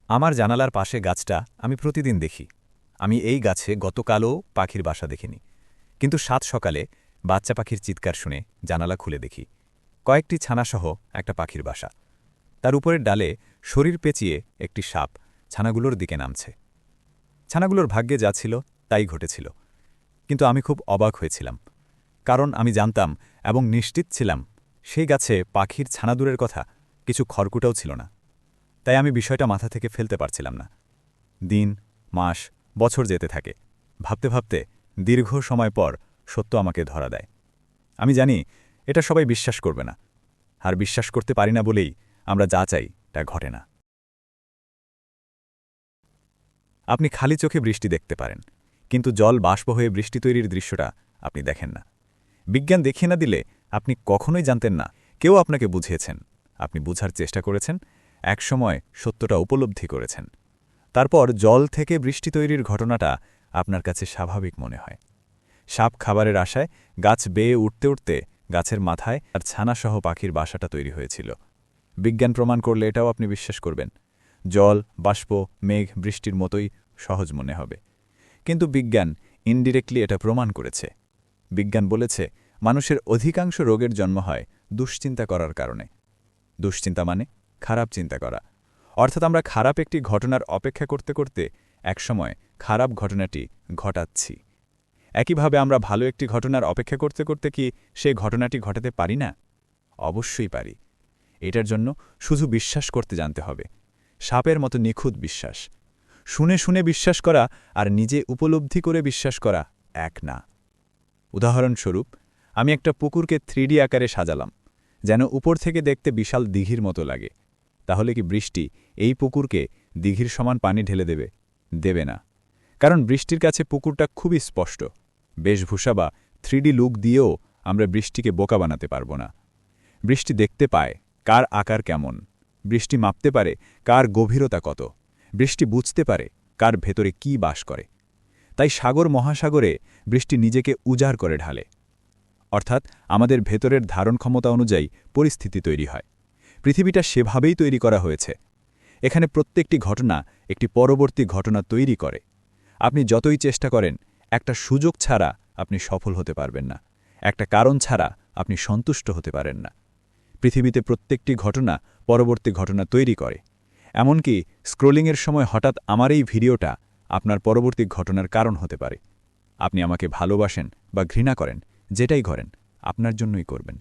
আমার জানালার পাশে গাছটা আমি প্রতিদিন দেখি। আমি এই গাছে গতকালও পাখির বাসা দেখিনি, কিন্তু সাত সকালে বাচ্চা পাখির চিৎকার শুনে জানালা খুলে দেখি কয়েকটি ছানাসহ একটা পাখির বাসা। তার উপরের ডালে শরীর পেঁচিয়ে একটি সাপ ছানাগুলোর দিকে নামছে। ছানাগুলোর ভাগ্যে যা ছিল তাই ঘটেছিল, কিন্তু আমি খুব অবাক হয়েছিলাম, কারণ আমি জানতাম এবং নিশ্চিত ছিলাম সেই গাছে পাখির ছানাদুরের কথা কিছু খড়কুটাও ছিল না। তাই আমি বিষয়টা মাথা থেকে ফেলতে পারছিলাম না। দিন, মাস, বছর যেতে থাকে। ভাবতে ভাবতে দীর্ঘ সময় পর সত্য আমাকে ধরা দেয়। আমি জানি এটা সবাই বিশ্বাস করবে না, আর বিশ্বাস করতে পারি না বলেই আমরা যা চাই তা ঘটে না। আপনি খালি চোখে বৃষ্টি দেখতে পারেন, কিন্তু জল বাষ্প হয়ে বৃষ্টি তৈরির দৃশ্যটা আপনি দেখেন না। বিজ্ঞান দেখিয়ে না দিলে আপনি কখনোই জানতেন না। কেউ আপনাকে বুঝিয়েছেন, আপনি বুঝার চেষ্টা করেছেন, একসময় সত্যটা উপলব্ধি করেছেন। তারপর জল থেকে বৃষ্টি তৈরির ঘটনাটা আপনার কাছে স্বাভাবিক মনে হয়। সাপ খাবারের আশায় গাছ বেয়ে উঠতে উঠতে গাছের মাথায় আর ছানাসহ পাখির বাসাটা তৈরি হয়েছিল। বিজ্ঞান প্রমাণ করলে এটাও আপনি বিশ্বাস করবেন। জল, বাষ্প, মেঘ, বৃষ্টির মতোই সহজ মনে হবে। কিন্তু বিজ্ঞান ইনডিরেক্টলি এটা প্রমাণ করেছে। বিজ্ঞান বলেছে মানুষের অধিকাংশ রোগের জন্ম হয় দুশ্চিন্তা করার কারণে। দুশ্চিন্তা মানে খারাপ চিন্তা করা, অর্থাৎ আমরা খারাপ একটি ঘটনার অপেক্ষা করতে করতে একসময় খারাপ ঘটনাটি ঘটাচ্ছি। একইভাবে আমরা ভালো একটি ঘটনার অপেক্ষা করতে করতে কি সেই ঘটনাটি ঘটাতে পারি না? অবশ্যই পারি। এটার জন্য শুধু বিশ্বাস করতে জানতে হবে। সাপের মতো নিখুঁত বিশ্বাস। শুনে শুনে বিশ্বাস করা আর নিজে উপলব্ধি করে বিশ্বাস করা এক না। উদাহরণস্বরূপ, আমি একটা পুকুরকে 3D আকারে সাজালাম, যেন উপর থেকে দেখতে বিশাল দিঘির মতো লাগে। তাহলে কি বৃষ্টি এই পুকুরকে দিঘির সমান পানি ঢেলে দেবে? দেবে না, কারণ বৃষ্টির কাছে পুকুরটা খুবই স্পষ্ট। বেশভূষা বা 3D লুক দিয়েও আমরা বৃষ্টিকে বোকা বানাতে পারব না। বৃষ্টি দেখতে পায় কার আকার কেমন, বৃষ্টি মাপতে পারে কার গভীরতা কত, বৃষ্টি বুঝতে পারে কার ভেতরে কি বাস করে। তাই সাগর মহাসাগরে বৃষ্টি নিজেকে উজাড় করে ঢালে, অর্থাৎ আমাদের ভেতরের ধারণ ক্ষমতা অনুযায়ী পরিস্থিতি তৈরি হয়। পৃথিবীটা সেভাবেই তৈরি করা হয়েছে। এখানে প্রত্যেকটি ঘটনা একটি পরবর্তী ঘটনা তৈরি করে। আপনি যতই চেষ্টা করেন, একটা সুযোগ ছাড়া আপনি সফল হতে পারবেন না, একটা কারণ ছাড়া আপনি সন্তুষ্ট হতে পারেন না। পৃথিবীতে প্রত্যেকটি ঘটনা পরবর্তী ঘটনা তৈরি করে। এমনকি স্ক্রোলিংয়ের সময় হঠাৎ আমার এই ভিডিওটা আপনার পরবর্তী ঘটনার কারণ হতে পারে। আপনি আমাকে ভালোবাসেন বা ঘৃণা করেন, যেটাই করেন আপনার জন্যই করবেন।